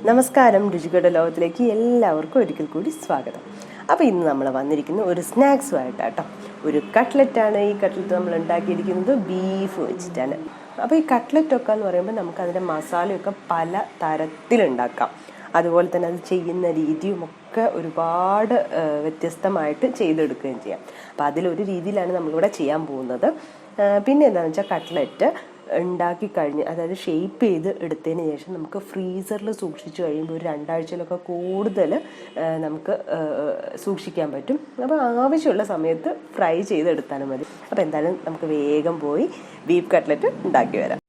നമസ്കാരം, രുചികളുടെ ലോകത്തിലേക്ക് എല്ലാവർക്കും ഒരിക്കൽ കൂടി സ്വാഗതം. അപ്പോൾ ഇന്ന് നമ്മൾ വന്നിരിക്കുന്ന ഒരു സ്നാക്സുമായിട്ടാട്ടോ. ഒരു കട്ട്ലറ്റാണ്. ഈ കട്ട്ലറ്റ് നമ്മൾ ഉണ്ടാക്കിയിരിക്കുന്നത് ബീഫ് വെച്ചിട്ടാണ്. അപ്പോൾ ഈ കട്ട്ലറ്റൊക്കെ എന്ന് പറയുമ്പോൾ നമുക്കതിൻ്റെ മസാലയൊക്കെ പല തരത്തിലുണ്ടാക്കാം. അതുപോലെ തന്നെ അത് ചെയ്യുന്ന രീതിയുമൊക്കെ ഒരുപാട് വ്യത്യസ്തമായിട്ട് ചെയ്തെടുക്കുകയും ചെയ്യാം. അപ്പോൾ അതിലൊരു രീതിയിലാണ് നമ്മളിവിടെ ചെയ്യാൻ പോകുന്നത്. പിന്നെ എന്താണെന്ന് വെച്ചാൽ കട്ട്ലറ്റ് ഉണ്ടാക്കി കഴിഞ്ഞ്, അതായത് ഷേപ്പ് ചെയ്ത് എടുത്തതിന് ശേഷം നമുക്ക് ഫ്രീസറിൽ സൂക്ഷിച്ച് കഴിയുമ്പോൾ ഒരു 2 ആഴ്ചയിലൊക്കെ കൂടുതൽ നമുക്ക് സൂക്ഷിക്കാൻ പറ്റും. അപ്പോൾ ആവശ്യമുള്ള സമയത്ത് ഫ്രൈ ചെയ്തെടുത്താലും മതി. അപ്പോൾ എന്തായാലും നമുക്ക് വേഗം പോയി ബീഫ് കട്ട്ലറ്റ് ഉണ്ടാക്കി വരാം.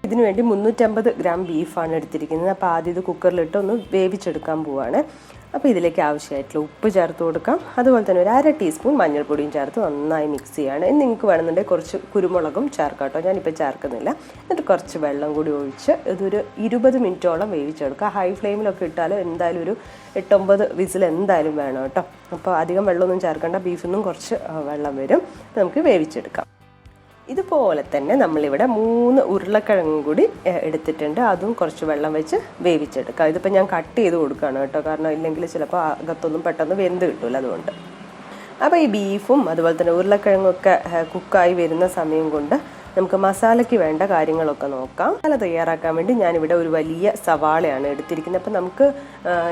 ഇതിനു വേണ്ടി 350 ഗ്രാം ബീഫാണ് എടുത്തിരിക്കുന്നത്. അപ്പോൾ ആദ്യം ഇത് കുക്കറിലിട്ട് ഒന്ന് വേവിച്ചെടുക്കാൻ പോവുകയാണ്. അപ്പോൾ ഇതിലേക്ക് ആവശ്യമായിട്ടുള്ള ഉപ്പ് ചേർത്ത് കൊടുക്കാം. അതുപോലെ തന്നെ ഒരു 1/2 ടീസ്പൂൺ മഞ്ഞൾപ്പൊടിയും ചേർത്ത് നന്നായി മിക്സ് ചെയ്യാണ്. നിങ്ങൾക്ക് വേണമെന്നുണ്ടെങ്കിൽ കുറച്ച് കുരുമുളകും ചേർക്കാം കേട്ടോ. ഞാനിപ്പോൾ ചേർക്കുന്നില്ല. എന്നിട്ട് കുറച്ച് വെള്ളം കൂടി ഒഴിച്ച് ഇതൊരു 20 മിനിറ്റോളം വേവിച്ചെടുക്കുക. ഹൈ ഫ്ലെയിമിലൊക്കെ ഇട്ടാൽ എന്തായാലും ഒരു 8-9 വിസിൽ എന്തായാലും വേണം കേട്ടോ. അപ്പോൾ അധികം വെള്ളമൊന്നും ചേർക്കേണ്ട, ബീഫിൽ കുറച്ച് വെള്ളം വരും. നമുക്ക് വേവിച്ചെടുക്കാം. ഇതുപോലെ തന്നെ നമ്മളിവിടെ 3 ഉരുളക്കിഴങ്ങും കൂടി എടുത്തിട്ടുണ്ട്. അതും കുറച്ച് വെള്ളം വെച്ച് വേവിച്ചെടുക്കാം. ഇതിപ്പോൾ ഞാൻ കട്ട് ചെയ്ത് കൊടുക്കുകയാണ് കേട്ടോ, കാരണം ഇല്ലെങ്കിൽ ചിലപ്പോൾ അകത്തൊന്നും പെട്ടെന്ന് വെന്ത് കിട്ടില്ല. അതുകൊണ്ട് അപ്പോൾ ഈ ബീഫും അതുപോലെ തന്നെ ഉരുളക്കിഴങ്ങൊക്കെ കുക്കായി വരുന്ന സമയം കൊണ്ട് നമുക്ക് മസാലയ്ക്ക് വേണ്ട കാര്യങ്ങളൊക്കെ നോക്കാം. മസാല തയ്യാറാക്കാൻ വേണ്ടി ഞാനിവിടെ ഒരു വലിയ സവാളയാണ് എടുത്തിരിക്കുന്നത്. അപ്പോൾ നമുക്ക്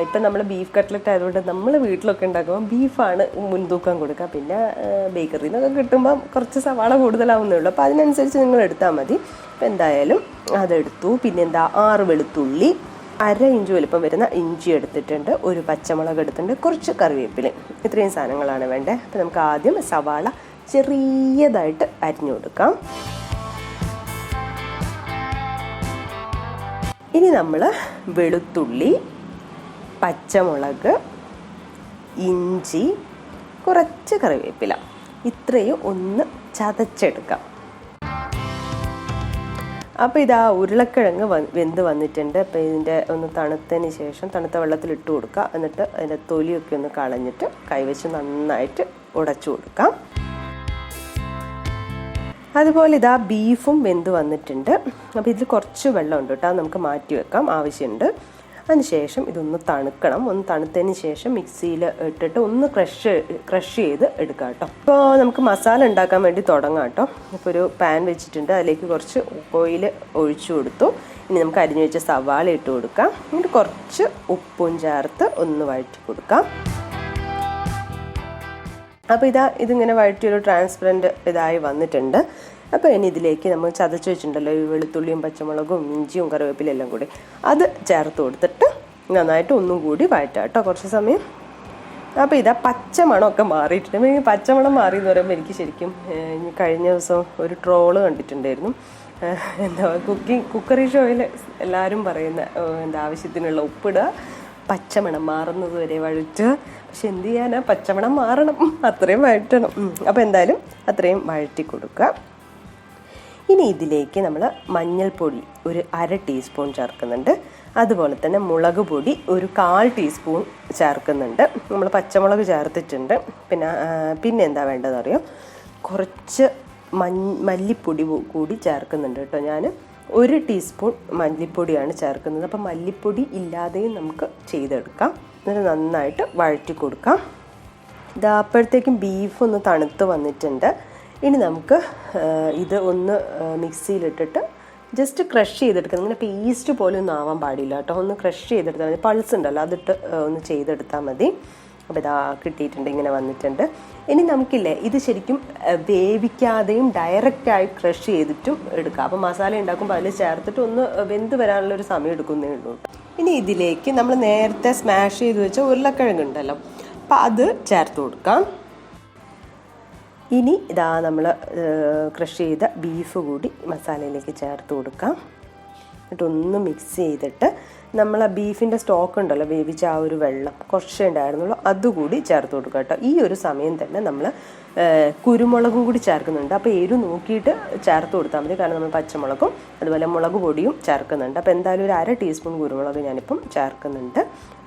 ഇപ്പം നമ്മൾ ബീഫ് കട്ട്ലറ്റ് ആയതുകൊണ്ട് നമ്മൾ വീട്ടിലൊക്കെ ഉണ്ടാക്കുമ്പോൾ ബീഫാണ് മുൻതൂക്കം കൊടുക്കുക. പിന്നെ ബേക്കറിയിൽ നിന്നൊക്കെ കിട്ടുമ്പോൾ കുറച്ച് സവാള കൂടുതലാവുന്നേ ഉള്ളൂ. അപ്പോൾ അതിനനുസരിച്ച് നിങ്ങൾ എടുത്താൽ മതി. അപ്പോൾ എന്തായാലും അതെടുത്തു. പിന്നെ 6 വെളുത്തുള്ളി, 1/2 ഇഞ്ച് വലുപ്പം വരുന്ന ഇഞ്ചി എടുത്തിട്ടുണ്ട്, ഒരു പച്ചമുളക് എടുത്തിട്ടുണ്ട്, കുറച്ച് കറിവേപ്പില. ഇത്രയും സാധനങ്ങളാണ് വേണ്ടത്. അപ്പോൾ നമുക്ക് ആദ്യം സവാള ചെറിയതായിട്ട് അരിഞ്ഞു കൊടുക്കാം. ഇനി നമ്മൾ വെളുത്തുള്ളി, പച്ചമുളക്, ഇഞ്ചി, കുറച്ച് കറിവേപ്പില ഇത്രയും ഒന്ന് ചതച്ചെടുക്കാം. അപ്പോൾ ഇതാ ഉരുളക്കിഴങ്ങ് വെന്ത് വന്നിട്ടുണ്ട്. അപ്പോൾ ഇതിൻ്റെ ഒന്ന് തണുത്തതിന് ശേഷം തണുത്ത വെള്ളത്തിലിട്ട് കൊടുക്കുക. എന്നിട്ട് അതിൻ്റെ തൊലിയൊക്കെ ഒന്ന് കളഞ്ഞിട്ട് കൈവച്ച് നന്നായിട്ട് ഉടച്ചു കൊടുക്കാം. അതുപോലെ ഇതാ ബീഫും വെന്ത് വന്നിട്ടുണ്ട്. അപ്പോൾ ഇതിൽ കുറച്ച് വെള്ളമുണ്ട് കേട്ടോ, അത് നമുക്ക് മാറ്റി വെക്കാം, ആവശ്യമുണ്ട്. അതിനുശേഷം ഇതൊന്ന് തണുക്കണം. ഒന്ന് തണുത്തതിന് ശേഷം മിക്സിയിൽ ഇട്ടിട്ട് ഒന്ന് ക്രഷ് ചെയ്ത് എടുക്കാം കേട്ടോ. അപ്പോൾ നമുക്ക് മസാല ഉണ്ടാക്കാൻ വേണ്ടി തുടങ്ങാം കേട്ടോ. ഇപ്പോൾ ഒരു പാൻ വെച്ചിട്ടുണ്ട്, അതിലേക്ക് കുറച്ച് ഓയിൽ ഒഴിച്ചു കൊടുത്തു. ഇനി നമുക്ക് അരിഞ്ഞു വെച്ച സവാള ഇട്ട് കൊടുക്കാം. എന്നിട്ട് കുറച്ച് ഉപ്പും ചേർത്ത് ഒന്ന് വഴറ്റി കൊടുക്കാം. അപ്പോൾ ഇതിങ്ങനെ വഴറ്റിയൊരു ട്രാൻസ്പെറൻറ്റ് ഇതായി വന്നിട്ടുണ്ട്. അപ്പോൾ ഇനി ഇതിലേക്ക് നമ്മൾ ചതച്ച് വെച്ചിട്ടുണ്ടല്ലോ ഈ വെളുത്തുള്ളിയും പച്ചമുളകും ഇഞ്ചിയും കറിവേപ്പിലും എല്ലാം കൂടി അത് ചേർത്ത് കൊടുത്തിട്ട് നന്നായിട്ട് ഒന്നും കൂടി വഴറ്റാം കേട്ടോ, കുറച്ച് സമയം. അപ്പോൾ പച്ചമണമൊക്കെ മാറിയിട്ടുണ്ട്. ഈ പച്ചമണം മാറി എന്ന് പറയുമ്പോൾ എനിക്ക് ശരിക്കും കഴിഞ്ഞ ദിവസം ഒരു ട്രോള് കണ്ടിട്ടുണ്ടായിരുന്നു. കുക്കറി ഷോയിൽ എല്ലാവരും പറയുന്ന ആവശ്യത്തിനുള്ള ഉപ്പിടുക, പച്ചമണം മാറുന്നത് വരെ വഴറ്റുക. പക്ഷെ എന്ത് ചെയ്യാനാ, പച്ചമണം മാറണം, അത്രയും വഴറ്റണം. അപ്പോൾ എന്തായാലും അത്രയും വഴറ്റി കൊടുക്കുക. ഇനി ഇതിലേക്ക് നമ്മൾ മഞ്ഞൾപ്പൊടി ഒരു 1/2 ടീസ്പൂൺ ചേർക്കുന്നുണ്ട്. അതുപോലെ തന്നെ മുളക് പൊടി ഒരു 1/4 ടീസ്പൂൺ ചേർക്കുന്നുണ്ട്. നമ്മൾ പച്ചമുളക് ചേർത്തിട്ടുണ്ട്. പിന്നെ എന്താ വേണ്ടതെന്ന് അറിയാം, കുറച്ച് മല്ലിപ്പൊടി കൂടി ചേർക്കുന്നുണ്ട് കേട്ടോ. ഞാൻ 1 ടീസ്പൂൺ മല്ലിപ്പൊടിയാണ് ചേർക്കുന്നത്. അപ്പം മല്ലിപ്പൊടി ഇല്ലാതെയും നമുക്ക് ചെയ്തെടുക്കാം. എന്നിട്ട് നന്നായിട്ട് വഴറ്റി കൊടുക്കാം. അപ്പോഴത്തേക്കും ബീഫ് ഒന്ന് തണുത്ത് വന്നിട്ടുണ്ട്. ഇനി നമുക്ക് ഇത് ഒന്ന് മിക്സിയിലിട്ടിട്ട് ജസ്റ്റ് ക്രഷ് ചെയ്തെടുക്കുക. ഇങ്ങനെ പേസ്റ്റ് പോലെ ഒന്നും ആവാൻ പാടില്ല കേട്ടോ. ഒന്ന് ക്രഷ് ചെയ്തെടുത്താൽ മതി. പൾസ് ഉണ്ടല്ലോ, അതിട്ട് ഒന്ന് ചെയ്തെടുത്താൽ മതി. അപ്പോൾ കിട്ടിയിട്ടുണ്ട്, ഇങ്ങനെ വന്നിട്ടുണ്ട്. ഇനി നമുക്കില്ലേ ഇത് ശരിക്കും വേവിക്കാതെയും ഡയറക്റ്റായി ക്രഷ് ചെയ്തിട്ടും എടുക്കാം. അപ്പോൾ മസാല ഉണ്ടാക്കുമ്പോൾ അതിൽ ചേർത്തിട്ട് ഒന്ന് വെന്ത് വരാനുള്ളൊരു സമയം എടുക്കുന്നേ ഉള്ളൂ. ഇനി ഇതിലേക്ക് നമ്മൾ നേരത്തെ സ്മാഷ് ചെയ്ത് വെച്ച ഉരുളക്കിഴങ്ങ് ഉണ്ടല്ലോ, അപ്പോൾ അത് ചേർത്ത് കൊടുക്കാം. ഇനി നമ്മൾ ക്രഷ് ചെയ്ത ബീഫ് കൂടി മസാലയിലേക്ക് ചേർത്ത് കൊടുക്കാം. എന്നിട്ടൊന്ന് മിക്സ് ചെയ്തിട്ട് നമ്മൾ ആ ബീഫിൻ്റെ സ്റ്റോക്ക് ഉണ്ടല്ലോ, വേവിച്ച ആ ഒരു വെള്ളം കുറച്ചേ ഉണ്ടായിരുന്നുള്ളൂ, അതുകൂടി ചേർത്ത് കൊടുക്കുക കേട്ടോ. ഈ ഒരു സമയം തന്നെ നമ്മൾ കുരുമുളകും കൂടി ചേർക്കുന്നുണ്ട്. അപ്പോൾ എരിവ് നോക്കിയിട്ട് ചേർത്ത് കൊടുത്താൽ മതി, കാരണം നമ്മൾ പച്ചമുളകും അതുപോലെ മുളക് പൊടിയും ചേർക്കുന്നുണ്ട്. അപ്പോൾ എന്തായാലും ഒരു 1/2 ടീസ്പൂൺ കുരുമുളക് ഞാനിപ്പം ചേർക്കുന്നുണ്ട്.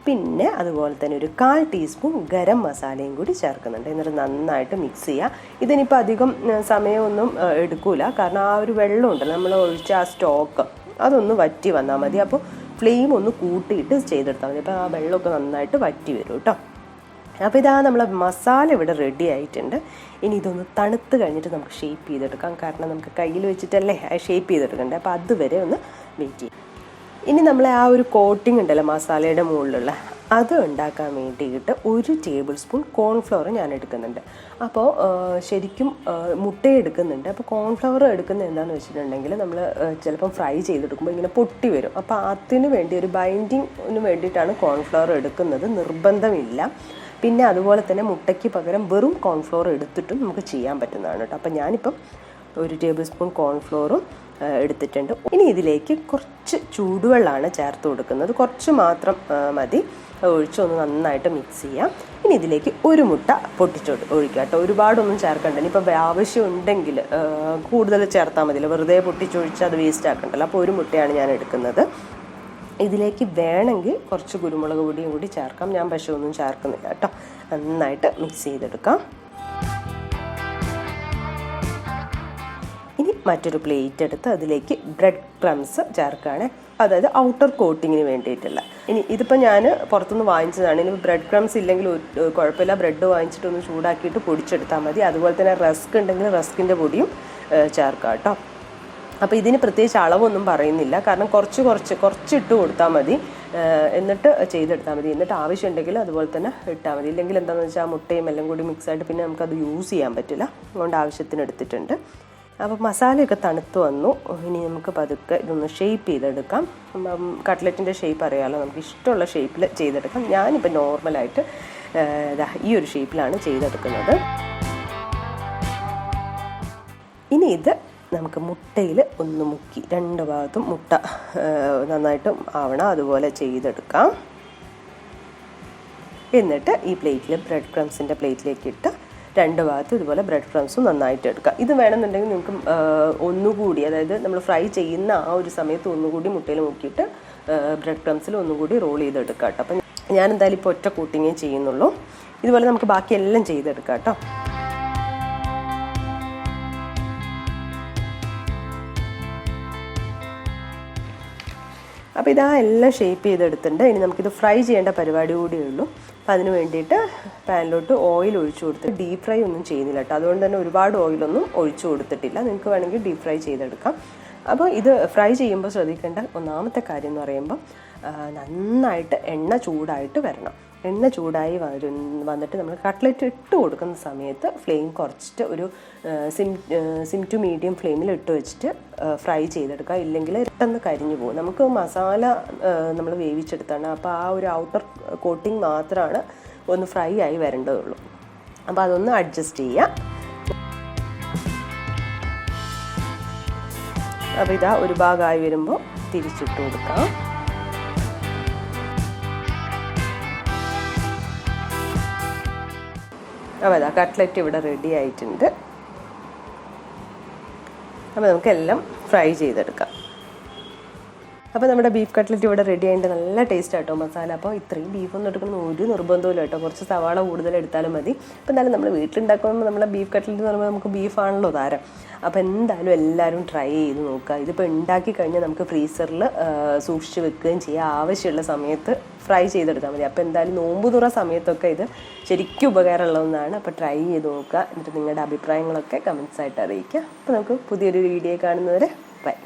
പിന്നെ അതുപോലെ തന്നെ ഒരു 1/4 ടീസ്പൂൺ ഗരം മസാലയും കൂടി ചേർക്കുന്നുണ്ട്. എന്നിട്ട് നന്നായിട്ട് മിക്സ് ചെയ്യുക. ഇതിനിപ്പോൾ അധികം സമയമൊന്നും എടുക്കില്ല, കാരണം ആ ഒരു വെള്ളം ഉണ്ടല്ലോ നമ്മൾ ഒഴിച്ച ആ സ്റ്റോക്ക് അതൊന്ന് വറ്റി വന്നാൽ മതി. അപ്പോൾ ഫ്ലെയിം ഒന്ന് കൂട്ടിയിട്ട് ചെയ്തെടുത്താൽ മതി. അപ്പോൾ ആ വെള്ളമൊക്കെ നന്നായിട്ട് വറ്റി വരും കേട്ടോ. അപ്പോൾ ഇതാ നമ്മളെ മസാല ഇവിടെ റെഡി ആയിട്ടുണ്ട്. ഇനി ഇതൊന്ന് തണുത്ത് കഴിഞ്ഞിട്ട് നമുക്ക് ഷേപ്പ് ചെയ്തെടുക്കാം, കാരണം നമുക്ക് കയ്യിൽ വെച്ചിട്ടല്ലേ ഷേപ്പ് ചെയ്തെടുക്കണ്ടേ. അപ്പോൾ അതുവരെ ഒന്ന് വെയിറ്റ് ചെയ്യും. ഇനി നമ്മൾ ആ ഒരു കോട്ടിംഗ് ഉണ്ടല്ലോ മസാലയുടെ മുകളിലുള്ള, അത് ഉണ്ടാക്കാൻ വേണ്ടിയിട്ട് 1 ടേബിൾ സ്പൂൺ കോൺഫ്ലവർ ഞാൻ എടുക്കുന്നുണ്ട്. അപ്പോൾ ശരിക്കും മുട്ട എടുക്കുന്നുണ്ട്. അപ്പോൾ കോൺഫ്ലവർ എടുക്കുന്നത് എന്താണെന്ന് വെച്ചിട്ടുണ്ടെങ്കിൽ നമ്മൾ ചിലപ്പം ഫ്രൈ ചെയ്തെടുക്കുമ്പോൾ ഇങ്ങനെ പൊട്ടി വരും. അപ്പോൾ അതിന് വേണ്ടി ഒരു ബൈൻഡിങ്ങിന് വേണ്ടിയിട്ടാണ് കോൺഫ്ലവർ എടുക്കുന്നത്, നിർബന്ധമില്ല. പിന്നെ അതുപോലെ തന്നെ മുട്ടയ്ക്ക് പകരം വെറും കോൺഫ്ലവർ എടുത്തിട്ടും നമുക്ക് ചെയ്യാൻ പറ്റുന്നതാണ് കേട്ടോ. അപ്പോൾ ഞാനിപ്പം 1 ടേബിൾ സ്പൂൺ കോൺഫ്ലവറും എടുത്തിട്ടുണ്ട്. ഇനി ഇതിലേക്ക് കുറച്ച് ചൂടുവെള്ളമാണ് ചേർത്ത് കൊടുക്കുന്നത്, കുറച്ച് മാത്രം മതി. ഒഴിച്ചൊന്ന് നന്നായിട്ട് മിക്സ് ചെയ്യാം. ഇനി ഇതിലേക്ക് 1 മുട്ട ഒഴിക്കുക കേട്ടോ, ഒരുപാടൊന്നും ചേർക്കണ്ട. ഇനിയിപ്പോൾ ആവശ്യമുണ്ടെങ്കിൽ കൂടുതൽ ചേർത്താൽ മതിയല്ലോ, വെറുതെ പൊട്ടിച്ചൊഴിച്ച് അത് വേസ്റ്റ് ആക്കണ്ടല്ലോ. അപ്പോൾ 1 മുട്ടയാണ് ഞാൻ എടുക്കുന്നത്. ഇതിലേക്ക് വേണമെങ്കിൽ കുറച്ച് കുരുമുളക് പൊടിയും കൂടി ചേർക്കാം, ഞാൻ പക്ഷേ ഒന്നും ചേർക്കുന്നില്ല കേട്ടോ. നന്നായിട്ട് മിക്സ് ചെയ്തെടുക്കാം. ഇനി മറ്റൊരു പ്ലേറ്റ് എടുത്ത് അതിലേക്ക് ബ്രെഡ് ക്രംസ് ചേർക്കുകയാണ്, അതായത് ഔട്ടർ കോട്ടിങ്ങിന് വേണ്ടിയിട്ടുള്ള. ഇനി ഇതിപ്പോൾ ഞാൻ പുറത്തുനിന്ന് വാങ്ങിച്ചതാണ്. ഇനി ബ്രെഡ് ക്രംസ് ഇല്ലെങ്കിൽ കുഴപ്പമില്ല, ബ്രെഡ് വാങ്ങിച്ചിട്ടൊന്ന് ചൂടാക്കിയിട്ട് പൊടിച്ചെടുത്താൽ മതി. അതുപോലെ തന്നെ റസ്ക് ഉണ്ടെങ്കിൽ റസ്കിൻ്റെ പൊടിയും ചേർക്കാം കേട്ടോ. അപ്പോൾ ഇതിന് പ്രത്യേകിച്ച് അളവൊന്നും പറയുന്നില്ല, കാരണം കുറച്ച് ഇട്ട് കൊടുത്താൽ മതി, എന്നിട്ട് ചെയ്തെടുത്താൽ മതി. എന്നിട്ട് ആവശ്യമുണ്ടെങ്കിൽ അതുപോലെ തന്നെ ഇട്ടാൽ മതി. ഇല്ലെങ്കിൽ എന്താണെന്ന് വെച്ചാൽ ആ മുട്ടയും എല്ലാം കൂടി മിക്സായിട്ട് പിന്നെ നമുക്കത് യൂസ് ചെയ്യാൻ പറ്റില്ല. അതുകൊണ്ട് ആവശ്യത്തിന് എടുത്തിട്ടുണ്ട്. അപ്പോൾ മസാലയൊക്കെ തണുത്ത് വന്നു. ഇനി നമുക്ക് പതുക്കെ ഇതൊന്ന് ഷേപ്പ് ചെയ്തെടുക്കാം. കട്ട്ലറ്റിൻ്റെ ഷേപ്പ് അറിയാമല്ലോ, നമുക്ക് ഇഷ്ടമുള്ള ഷേപ്പിൽ ചെയ്തെടുക്കാം. ഞാനിപ്പോൾ നോർമലായിട്ട് ഈ ഒരു ഷേപ്പിലാണ് ചെയ്തെടുക്കുന്നത്. ഇനി ഇത് നമുക്ക് മുട്ടയിൽ ഒന്ന് മുക്കി 2 ഭാഗത്തും മുട്ട നന്നായിട്ട് ആവണം, അതുപോലെ ചെയ്തെടുക്കാം. എന്നിട്ട് ഈ പ്ലേറ്റിൽ ബ്രെഡ് ക്രംസിൻ്റെ പ്ലേറ്റിലേക്ക് ഇട്ട് 2 ഭാഗത്തും ഇതുപോലെ ബ്രെഡ് ക്രംസും നന്നായിട്ട് എടുക്കുക. ഇത് വേണമെന്നുണ്ടെങ്കിൽ നിങ്ങൾക്ക് ഒന്നുകൂടി, അതായത് നമ്മൾ ഫ്രൈ ചെയ്യുന്ന ആ ഒരു സമയത്ത് ഒന്നുകൂടി മുട്ടയിൽ മുക്കിയിട്ട് ബ്രെഡ് ക്രംസിൽ ഒന്നുകൂടി റോൾ ചെയ്തെടുക്കാം കേട്ടോ. അപ്പം ഞാൻ എന്തായാലും ഇപ്പോൾ ഒറ്റ കോട്ടിങ്ങേ ചെയ്യുന്നുള്ളൂ. ഇതുപോലെ നമുക്ക് ബാക്കിയെല്ലാം ചെയ്തെടുക്കാം കേട്ടോ. അപ്പോൾ ഇതാ എല്ലാം ഷേപ്പ് ചെയ്തെടുത്തിട്ടുണ്ട്. ഇനി നമുക്കിത് ഫ്രൈ ചെയ്യേണ്ട പരിപാടി കൂടിയേ ഉള്ളൂ. അപ്പോൾ അതിന് വേണ്ടിയിട്ട് പാനിലോട്ട് ഓയിൽ ഒഴിച്ചു കൊടുത്ത് ഡീപ്പ് ഫ്രൈ ഒന്നും ചെയ്യുന്നില്ല കേട്ടോ. അതുകൊണ്ട് തന്നെ ഒരുപാട് ഓയിലൊന്നും ഒഴിച്ചു കൊടുത്തിട്ടില്ല. നിങ്ങൾക്ക് വേണമെങ്കിൽ ഡീപ്പ് ഫ്രൈ ചെയ്തെടുക്കാം. അപ്പോൾ ഇത് ഫ്രൈ ചെയ്യുമ്പോൾ ശ്രദ്ധിക്കേണ്ട ഒന്നാമത്തെ കാര്യം എന്ന് പറയുമ്പോൾ നന്നായിട്ട് എണ്ണ ചൂടായിട്ട് വരണം. എണ്ണ ചൂടായി വന്നിട്ട് നമ്മൾ കട്ട്ലറ്റ് ഇട്ട് കൊടുക്കുന്ന സമയത്ത് ഫ്ലെയിം കുറച്ചിട്ട് ഒരു സിം ടു മീഡിയം ഫ്ലെയിമിൽ ഇട്ട് വെച്ചിട്ട് ഫ്രൈ ചെയ്തെടുക്കുക. ഇല്ലെങ്കിൽ പെട്ടെന്ന് കരിഞ്ഞു പോകും. നമുക്ക് മസാല നമ്മൾ വേവിച്ചെടുത്താണ്, അപ്പോൾ ആ ഒരു ഔട്ടർ കോട്ടിങ് മാത്രമാണ് ഒന്ന് ഫ്രൈ ആയി വരേണ്ടതുള്ളൂ. അപ്പോൾ അതൊന്ന് അഡ്ജസ്റ്റ് ചെയ്യാം. അപ്പോൾ ഇതാ ഒരു ഭാഗമായി വരുമ്പോൾ തിരിച്ചിട്ട് കൊടുക്കാം. അപ്പോൾ അതാ കട്ട്ലറ്റ് ഇവിടെ റെഡി ആയിട്ടുണ്ട്. അപ്പോൾ നമുക്കെല്ലാം ഫ്രൈ ചെയ്തെടുക്കാം. അപ്പോൾ നമ്മുടെ ബീഫ് കട്ട്ലറ്റ് ഇവിടെ റെഡി ആയിട്ട് നല്ല ടേസ്റ്റ് ആട്ടോ മസാല. അപ്പോൾ ഇത്രയും ബീഫൊന്നും എടുക്കണം ഒരു നിർബന്ധമില്ല കേട്ടോ, കുറച്ച് സവാള കൂടുതൽ എടുത്താലും മതി. അപ്പോൾ എന്തായാലും നമ്മൾ വീട്ടിലുണ്ടാക്കുമ്പോൾ നമ്മളെ ബീഫ് കട്ട്ലറ്റ് എന്ന് പറയുമ്പോൾ നമുക്ക് ബീഫാണല്ലോ താരം. അപ്പോൾ എന്തായാലും എല്ലാവരും ട്രൈ ചെയ്ത് നോക്കുക. ഇതിപ്പോൾ ഉണ്ടാക്കി കഴിഞ്ഞാൽ നമുക്ക് ഫ്രീസറിൽ സൂക്ഷിച്ച് വെക്കുകയും ചെയ്യാം. ആവശ്യമുള്ള സമയത്ത് ഫ്രൈ ചെയ്തെടുത്താൽ മതി. അപ്പോൾ എന്തായാലും നോമ്പുതുറ സമയത്തൊക്കെ ഇത് ശരിക്കും ഉപകാരമുള്ള ഒന്നാണ്. അപ്പോൾ ട്രൈ ചെയ്ത് നോക്കുക. എന്നിട്ട് നിങ്ങളുടെ അഭിപ്രായങ്ങളൊക്കെ കമൻസ് ആയിട്ട് അറിയിക്കുക. അപ്പോൾ നമുക്ക് പുതിയൊരു വീഡിയോ കാണുന്നവരെ ബൈ.